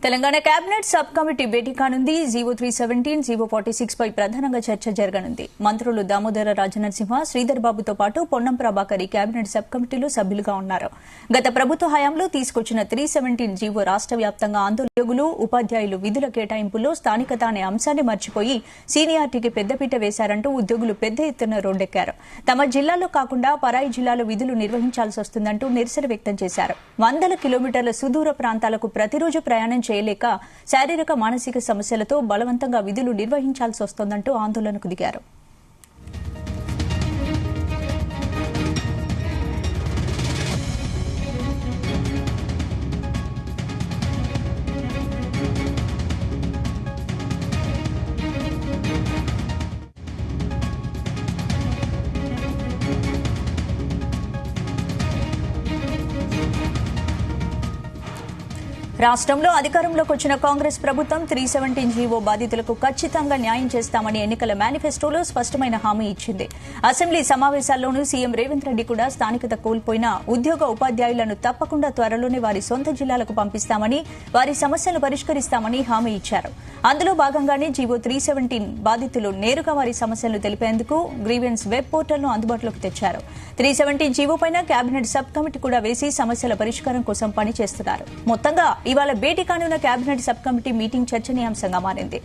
Telangana cabinet sub committee భేటీ కానుంది. GO 317, GO 46 పై ప్రధానంగా చర్చ జరగనుంది. మంత్రులు దామోదర రాజనరసింహ, శ్రీధర్ బాబుతో పాటు పొన్నం ప్రభాకర్ ఈ కేబినెట్ సబ్ కమిటీలో సభ్యులుగా ఉన్నారు. గత ప్రభుత్వ హయాంలో తీసుకొచ్చిన 317 జీవో రాష్ట్ర వ్యాప్తంగా ఆందోళనలు, ఉపాధ్యాయులు విధుల కేటాయింపుల్లో స్థానికత అనే అంశాన్ని మర్చిపోయి సీనియారిటీకి పెద్దపీట వేశారంటూ ఉద్యోగులు పెద్ద ఎత్తున రోడ్డెక్కారు. తమ జిల్లాలో కాకుండా పరాయి జిల్లాలో విధులు నిర్వహించాల్సి వస్తుందంటూ నిరసన వ్యక్తం చేశారు. 100 కిలోమీటర్ల సుదూర ప్రాంతాలకు ప్రతిరోజు ప్రయాణం చేయలేక శారీరక మానసిక సమస్యలతో బలవంతంగా విధులు నిర్వహించాల్సి వస్తోందంటూ ఆందోళనకు దిగారు. రాష్ట్రంలో అధికారంలోకి వచ్చిన కాంగ్రెస్ ప్రభుత్వం 317 జీవో బాధితులకు ఖచ్చితంగా న్యాయం చేస్తామని ఎన్నికల మేనిఫెస్టోలో స్పష్టమైన హామీ ఇచ్చింది. అసెంబ్లీ సమావేశాల్లోనూ సీఎం రేవంత్ రెడ్డి కూడా స్థానికత కోల్పోయిన ఉద్యోగ ఉపాధ్యాయులను తప్పకుండా త్వరలోనే వారి సొంత జిల్లాలకు పంపిస్తామని, వారి సమస్యలు పరిష్కరిస్తామని హామీ ఇచ్చారు. అందులో భాగంగానే జీవో 317 బాధితులు నేరుగా వారి సమస్యలను తెలిపేందుకు గ్రీవెన్స్ వెబ్ పోర్టల్ను అందుబాటులోకి తెచ్చారు. 317 జీవోపైన కేబినెట్ సబ్ కమిటీ కూడా వేసి సమస్యల పరిష్కారం కోసం పనిచేస్తున్నారు. మొత్తంగా ఇవాళ భేటీ కానున్న కేబినెట్ సబ్ కమిటీ మీటింగ్ చర్చనీయాంశంగా మారింది.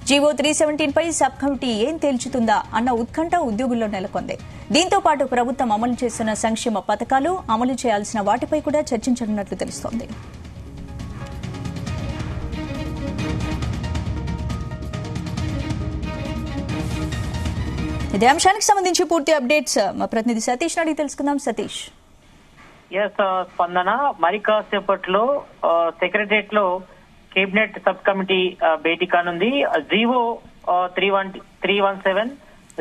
జీవో 317 పై సబ్ కమిటీ ఏం తేల్చుతుందా అన్న ఉత్కంఠ ఉద్యోగుల్లో నెలకొంది. దీంతో పాటు ప్రభుత్వం అమలు చేస్తున్న సంక్షేమ పథకాలు, అమలు చేయాల్సిన వాటిపై కూడా చర్చించనున్నట్లు తెలుస్తోంది. ఇదే అంశానికి సంబంధించి పూర్తి అప్డేట్స్ మా ప్రతినిధి సతీష్ అడిగి తెలుసుకుందాం. సతీష్. స్పందన మరి కాసేపట్లో సెక్రటరియట్ లో కేబినెట్ సబ్ కమిటీ భేటీ కానుంది. జీవో 317,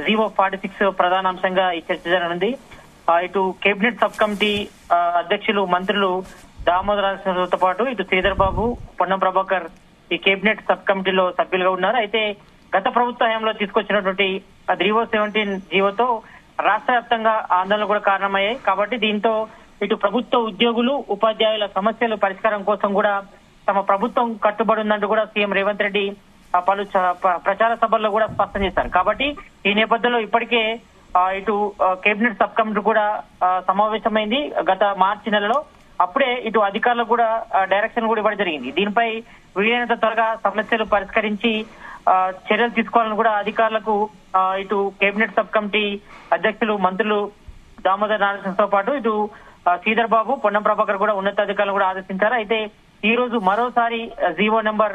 జీవో 46 ప్రధాన అంశంగా ఈ చర్చ జరగనుంది. ఇటు కేబినెట్ సబ్ కమిటీ అధ్యక్షులు మంత్రులు దామోదర రాజనరసింహతో పాటు ఇటు శ్రీధర్ బాబు, పొన్నం ప్రభాకర్ ఈ కేబినెట్ సబ్ కమిటీలో సభ్యులుగా ఉన్నారు. అయితే గత ప్రభుత్వ హయాంలో తీసుకొచ్చినటువంటి 317 జీవోతో రాష్ట్ర వ్యాప్తంగా ఆందోళనలు కూడా కారణమయ్యాయి. కాబట్టి దీంతో ఇటు ప్రభుత్వ ఉద్యోగులు, ఉపాధ్యాయుల సమస్యల పరిష్కారం కోసం కూడా తమ ప్రభుత్వం కట్టుబడి ఉందంటూ కూడా సీఎం రేవంత్ రెడ్డి పలు ప్రచార సభల్లో కూడా స్పష్టం చేశారు. కాబట్టి ఈ నేపథ్యంలో ఇప్పటికే ఇటు కేబినెట్ సబ్ కమిటీ కూడా సమావేశమైంది గత మార్చి నెలలో. అప్పుడే ఇటు అధికారులకు కూడా డైరెక్షన్ కూడా ఇవ్వడం జరిగింది. దీనిపై వీలైనంత త్వరగా సమస్యలు పరిష్కరించి చర్యలు తీసుకోవాలని కూడా అధికారులకు ఇటు కేబినెట్ సబ్ కమిటీ అధ్యక్షులు మంత్రులు దామోదర రాజనరసింహతో పాటు ఇటు శ్రీధర్ బాబు, పొన్నం ప్రభాకర్ కూడా ఉన్నతాధికారులు కూడా ఆదేశించారు. అయితే ఈ రోజు మరోసారి జీవో నెంబర్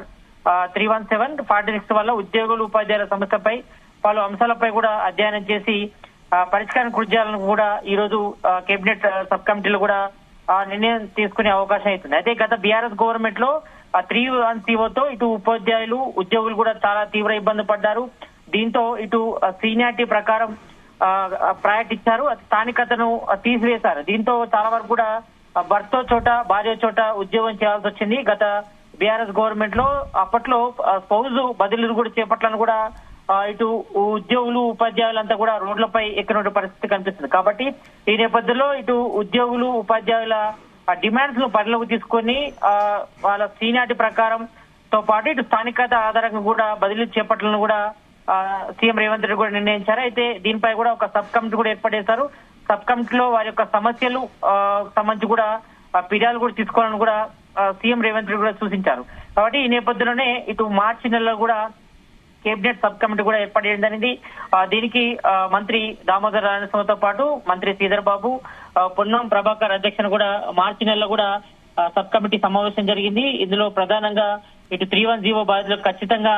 317, 46 వల్ల ఉద్యోగులు, ఉపాధ్యాయుల సమస్యపై పలు అంశాలపై కూడా అధ్యయనం చేసి పరిష్కారం కృషి చేయాలని కూడా ఈ రోజు కేబినెట్ సబ్ కమిటీలో కూడా నిర్ణయం తీసుకునే అవకాశం అవుతుంది. అయితే గత బీఆర్ఎస్ గవర్నమెంట్ లో 317 జీవోతో ఇటు ఉపాధ్యాయులు, ఉద్యోగులు కూడా చాలా తీవ్ర ఇబ్బంది పడ్డారు. దీంతో ఇటు సీనియారిటీ ప్రకారం ప్రయారిటీ ఇచ్చారు, స్థానికతను తీసివేశారు. దీంతో చాలా వరకు కూడా భర్తో చోట, భార్య చోట ఉద్యోగం చేయాల్సి వచ్చింది. గత బీఆర్ఎస్ గవర్నమెంట్ లో అప్పట్లో స్పౌజ్ బదిలీలు కూడా చేపట్టాలని కూడా ఇటు ఉద్యోగులు, ఉపాధ్యాయులంతా కూడా రోడ్లపై ఎక్కిన పరిస్థితి కనిపిస్తుంది. కాబట్టి ఈ నేపథ్యంలో ఇటు ఉద్యోగులు, ఉపాధ్యాయుల డిమాండ్స్ ను పరిలోకి తీసుకొని వాళ్ళ సీనియారిటీ ప్రకారం తో పాటు ఇటు స్థానికత ఆధారంగా కూడా బదిలీ చేపట్టాలని కూడా సీఎం రేవంత్ రెడ్డి కూడా నిర్ణయించారు. అయితే దీనిపై కూడా ఒక సబ్ కమిటీ కూడా ఏర్పాటు చేశారు. సబ్ కమిటీలో వారి యొక్క సమస్యలు సంబంధించి కూడా ఫిర్యాదులు కూడా తీసుకోవాలని కూడా సీఎం రేవంత్ రెడ్డి కూడా సూచించారు. కాబట్టి ఈ నేపథ్యంలోనే ఇటు మార్చి నెలలో కూడా కేబినెట్ సబ్ కమిటీ కూడా ఏర్పాటు చేయడం జరిగింది. దీనికి మంత్రి దామోదర రాజనరసింహతో పాటు మంత్రి శ్రీధర్ బాబు, పొన్నం ప్రభాకర్ అధ్యక్షులు కూడా మార్చి నెలలో కూడా సబ్ కమిటీ సమావేశం జరిగింది. ఇందులో ప్రధానంగా ఇటు 317 జీవో బాధితులకు ఖచ్చితంగా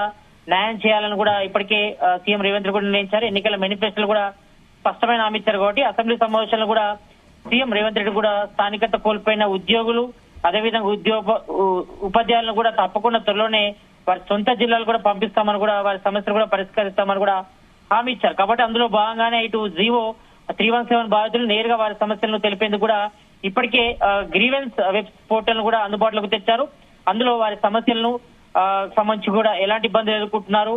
న్యాయం చేయాలని కూడా ఇప్పటికే సీఎం రేవంత్ రెడ్డి కూడా నిర్ణయించారు. ఎన్నికల మేనిఫెస్టోలో కూడా స్పష్టమైన హామీ ఇచ్చారు. కాబట్టి అసెంబ్లీ సమావేశాల్లో కూడా సీఎం రేవంత్ రెడ్డి కూడా స్థానికత కోల్పోయిన ఉద్యోగులు, అదేవిధంగా ఉపాధ్యాయులను కూడా తప్పకుండా త్వరలోనే వారి సొంత జిల్లాలు కూడా పంపిస్తామని కూడా, వారి సమస్యలు కూడా పరిష్కరిస్తామని కూడా హామీ ఇచ్చారు. కాబట్టి అందులో భాగంగానే ఇటు జీవో 317 బాధితులు నేరుగా వారి సమస్యలను తెలిపేందుకు కూడా ఇప్పటికే గ్రీవెన్స్ వెబ్ పోర్టల్ కూడా అందుబాటులోకి తెచ్చారు. అందులో వారి సమస్యలను సంబంధించి కూడా ఎలాంటి ఇబ్బందులు ఎదుర్కొంటున్నారు,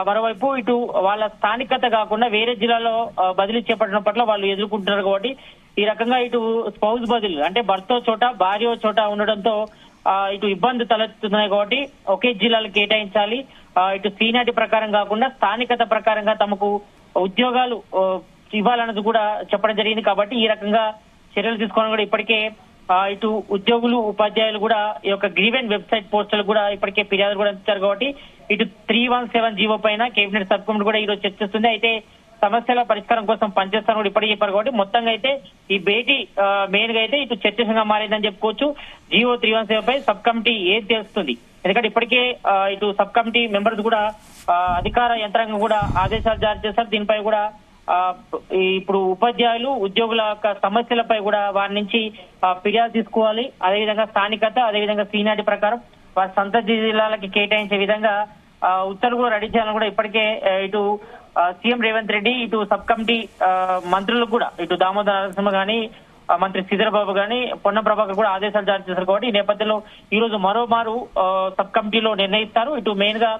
మరోవైపు ఇటు వాళ్ళ స్థానికత కాకుండా వేరే జిల్లాలో బదిలీ చేపట్టడం పట్ల వాళ్ళు ఎదుర్కొంటున్నారు. కాబట్టి ఈ రకంగా ఇటు స్పౌజ్ బదిలీ అంటే భర్త చోట భార్య చోట ఉండడంతో ఇటు ఇబ్బంది తలెత్తున్నాయి కాబట్టి ఒకే జిల్లాలు కేటాయించాలి, ఇటు సీనియారిటీ ప్రకారం కాకుండా స్థానికత ప్రకారంగా తమకు ఉద్యోగాలు ఇవ్వాలన్నది కూడా చెప్పడం జరిగింది. కాబట్టి ఈ రకంగా చర్యలు తీసుకోవడం కూడా ఇప్పటికే ఇటు ఉద్యోగులు ఉపాధ్యాయులు కూడా ఈ యొక్క గ్రీవెన్ వెబ్సైట్ పోస్టులు కూడా ఇప్పటికే ఫిర్యాదులు కూడా ఇచ్చారు. కాబట్టి ఇటు 317 జీవో పైన కేబినెట్ సబ్ కమిటీ కూడా ఈ రోజు చర్చిస్తుంది. అయితే సమస్యల పరిష్కారం కోసం పనిచేస్తాను కూడా ఇప్పటికే చెప్పారు. కాబట్టి మొత్తంగా అయితే ఈ భేటీ మెయిన్ గా అయితే ఇటు చర్చగా మారిందని చెప్పుకోవచ్చు. జీవో 317 పై సబ్ కమిటీ ఏం తెలుస్తుంది, ఎందుకంటే ఇప్పటికే ఇటు సబ్ కమిటీ మెంబర్స్ కూడా అధికార యంత్రాంగం కూడా ఆదేశాలు జారీ చేశారు. దీనిపై కూడా ఇప్పుడు ఉపాధ్యాయులు ఉద్యోగుల సమస్యలపై కూడా వారి నుంచి ఫిర్యాదు తీసుకోవాలి. అదేవిధంగా స్థానికత, అదేవిధంగా సీనియారిటీ ప్రకారం వారి సొంత జిల్లాలకి కేటాయించే విధంగా ఉత్తర్వులు కూడా రెడీ చేయాలని కూడా ఇప్పటికే ఇటు సీఎం రేవంత్ రెడ్డి ఇటు సబ్ కమిటీ మంత్రులకు కూడా ఇటు దామోదర నరసింహ గాని మంత్రి శ్రీధర్ బాబు గాని పొన్నం ప్రభాకర్ కూడా ఆదేశాలు జారీ చేశారు. కాబట్టి ఈ నేపథ్యంలో ఈ రోజు మరోమారు సబ్ కమిటీలో నిర్ణయిస్తారు. ఇటు మెయిన్ గా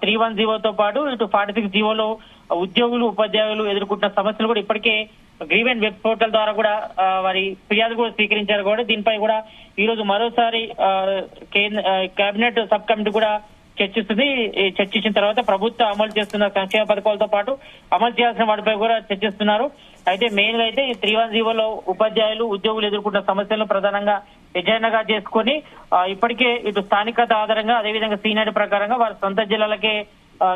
310తో పాటు ఇటు 46 జీవోలో ఉద్యోగులు ఉపాధ్యాయులు ఎదుర్కొంటున్న సమస్యలు కూడా ఇప్పటికే గ్రీవెన్ వెబ్ పోర్టల్ ద్వారా కూడా వారి ఫిర్యాదు కూడా స్వీకరించారు. కూడా దీనిపై కూడా ఈ రోజు మరోసారి కేబినెట్ సబ్ కమిటీ కూడా చర్చిస్తుంది. చర్చించిన తర్వాత ప్రభుత్వం అమలు చేస్తున్న సంక్షేమ పథకాలతో పాటు అమలు చేయాల్సిన వాటిపై కూడా చర్చిస్తున్నారు. అయితే మెయిన్ గా అయితే ఈ 310 జీవోలో ఉపాధ్యాయులు ఉద్యోగులు ఎదుర్కొంటున్న సమస్యలను ప్రధానంగా ఎజెండాగా చేసుకుని ఇప్పటికే ఇటు స్థానికత ఆధారంగా అదేవిధంగా సీనియారిటీ ప్రకారంగా వారి సొంత జిల్లాలకే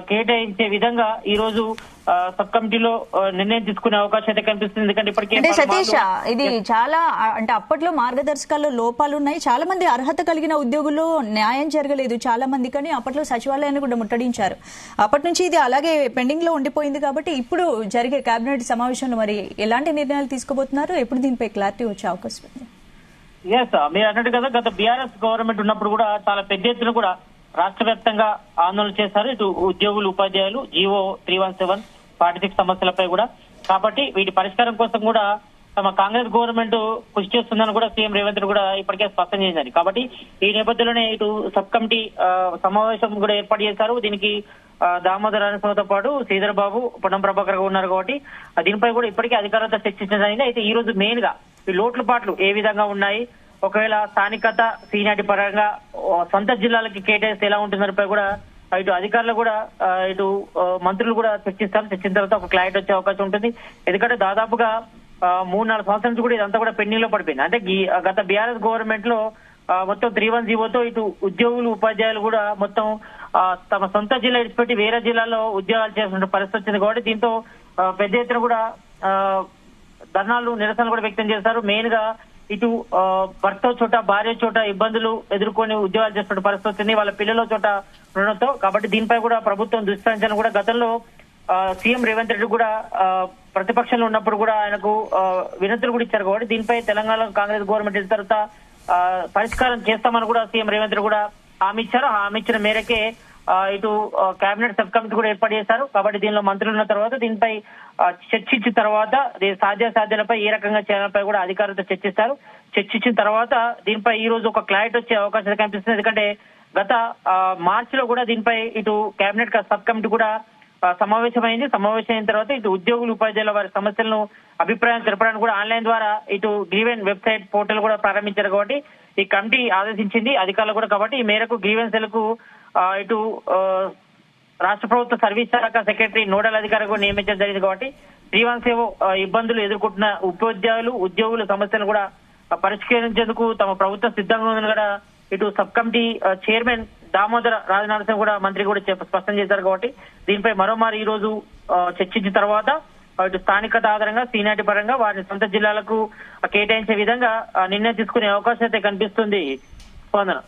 కేటాయించే విధంగా ఈ రోజు సబ్ కమిటీలో నిర్ణయం తీసుకునే అవకాశం అయితే కనిపిస్తుంది. ఎందుకంటే ఇప్పటికే సతీష్, ఇది చాలా అంటే అప్పట్లో మార్గదర్శకాల్లో లోపాలు ఉన్నాయి. చాలా మంది అర్హత కలిగిన ఉద్యోగుల్లో న్యాయం జరగలేదు చాలా మంది, కానీ అప్పట్లో సచివాలయాన్ని కూడా ముట్టడించారు. అప్పటి నుంచి ఇది అలాగే పెండింగ్ లో ఉండిపోయింది. కాబట్టి ఇప్పుడు జరిగే కేబినెట్ సమావేశంలో మరి ఎలాంటి నిర్ణయాలు తీసుకోబోతున్నారు, ఎప్పుడు దీనిపై క్లారిటీ వచ్చే అవకాశం ఉంది? మీరు అన్నట్టు కదా, గత బీఆర్ఎస్ గవర్నమెంట్ ఉన్నప్పుడు కూడా చాలా పెద్ద ఎత్తున కూడా రాష్ట్ర వ్యాప్తంగా ఆందోళన చేశారు ఇటు ఉద్యోగులు ఉపాధ్యాయులు జీవో 317 46 సమస్యలపై కూడా. కాబట్టి వీటి పరిష్కారం కోసం కూడా తమ కాంగ్రెస్ గవర్నమెంట్ కృషి చేస్తుందని కూడా సీఎం రేవంత్ రెడ్డి కూడా ఇప్పటికే స్పష్టం చేశారు. కాబట్టి ఈ నేపథ్యంలోనే ఇటు సబ్ కమిటీ సమావేశం కూడా ఏర్పాటు చేశారు. దీనికి దామోదర నరసింహతో పాటు శ్రీధర్ బాబు పొన్నం ప్రభాకర్ ఉన్నారు. కాబట్టి దీనిపై కూడా ఇప్పటికే అధికారులతో చర్చించడం. అయితే ఈ రోజు మెయిన్ గా ఈ లోట్ల పాట్లు ఏ విధంగా ఉన్నాయి, ఒకవేళ స్థానికత సీనియారిటీ పరంగా సొంత జిల్లాలకి కేటాయిస్తే ఎలా ఉంటుందనిపై కూడా ఇటు అధికారులు కూడా ఇటు మంత్రులు కూడా చర్చిస్తారు. చర్చించిన తర్వాత ఒక క్లారిటీ వచ్చే అవకాశం ఉంటుంది. ఎందుకంటే దాదాపుగా 3-4 సంవత్సరాల నుంచి కూడా ఇదంతా కూడా పెండింగ్ లో పడిపోయింది. అంటే గత బీఆర్ఎస్ గవర్నమెంట్ లో మొత్తం 310 జీవోతో ఇటు ఉద్యోగులు ఉపాధ్యాయులు కూడా మొత్తం తమ సొంత జిల్లా ఇడిచిపెట్టి వేరే జిల్లాలో ఉద్యోగాలు చేస్తున్న పరిస్థితి వచ్చింది. కాబట్టి దీంతో పెద్ద ఎత్తున కూడా ధర్నాలు నిరసనలు కూడా వ్యక్తం చేశారు. మెయిన్ గా ఇటు భర్త చోట భార్య చోట ఇబ్బందులు ఎదుర్కొని ఉద్యోగాలు చేస్తున్న పరిస్థితి వచ్చింది, వాళ్ళ పిల్లల చోట ఉండడంతో. కాబట్టి దీనిపై కూడా ప్రభుత్వం దృష్టి కూడా గతంలో సీఎం రేవంత్ రెడ్డి కూడా ప్రతిపక్షంలో ఉన్నప్పుడు కూడా ఆయనకు వినతులు కూడా ఇచ్చారు. కాబట్టి దీనిపై తెలంగాణ కాంగ్రెస్ గవర్నమెంట్ ఇచ్చిన తర్వాత పరిష్కారం చేస్తామని కూడా సీఎం రేవంత్ రెడ్డి కూడా హామీ ఇచ్చారు. హామీ ఇచ్చిన మేరకే ఇటు కేబినెట్ సబ్ కమిటీ కూడా ఏర్పాటు చేశారు. కాబట్టి దీనిలో మంత్రులు ఉన్న తర్వాత దీనిపై చర్చించిన తర్వాత సాధ్యాసాధ్యాలపై ఏ రకంగా చేయాలపై కూడా అధికారులతో చర్చిస్తారు. చర్చించిన తర్వాత దీనిపై ఈ రోజు ఒక క్లారిటీ వచ్చే అవకాశం కనిపిస్తుంది. ఎందుకంటే గత మార్చిలో కూడా దీనిపై ఇటు కేబినెట్ సబ్ కమిటీ కూడా సమావేశమైంది. సమావేశం అయిన తర్వాత ఇటు ఉద్యోగులు ఉపాధ్యాయుల వారి సమస్యలను అభిప్రాయం తెలపడానికి కూడా ఆన్లైన్ ద్వారా ఇటు గ్రీవెన్ వెబ్సైట్ పోర్టల్ కూడా ప్రారంభించారు. కాబట్టి ఈ కమిటీ ఆదేశించింది అధికారులు కూడా. కాబట్టి ఈ మేరకు గ్రీవెన్స్లకు ఇటు రాష్ట్ర ప్రభుత్వ సర్వీస్ శాఖ సెక్రటరీ నోడల్ అధికారి కూడా నియమించడం జరిగింది. కాబట్టి 317 ఇబ్బందులు ఎదుర్కొంటున్న ఉపాధ్యాయులు ఉద్యోగుల సమస్యలు కూడా పరిష్కరించేందుకు తమ ప్రభుత్వం సిద్ధంగా ఉందని కూడా ఇటు sub committee chairman Damodara Rajanarasimha కూడా మంత్రి కూడా స్పష్టం చేశారు. కాబట్టి దీనిపై మరోమారు ఈ రోజు చర్చించిన తర్వాత ఇటు స్థానికత ఆధారంగా సీనియారిటీ పరంగా వారి సొంత జిల్లాలకు కేటాయించే విధంగా నిర్ణయం తీసుకునే అవకాశం అయితే కనిపిస్తుంది. స్పందన.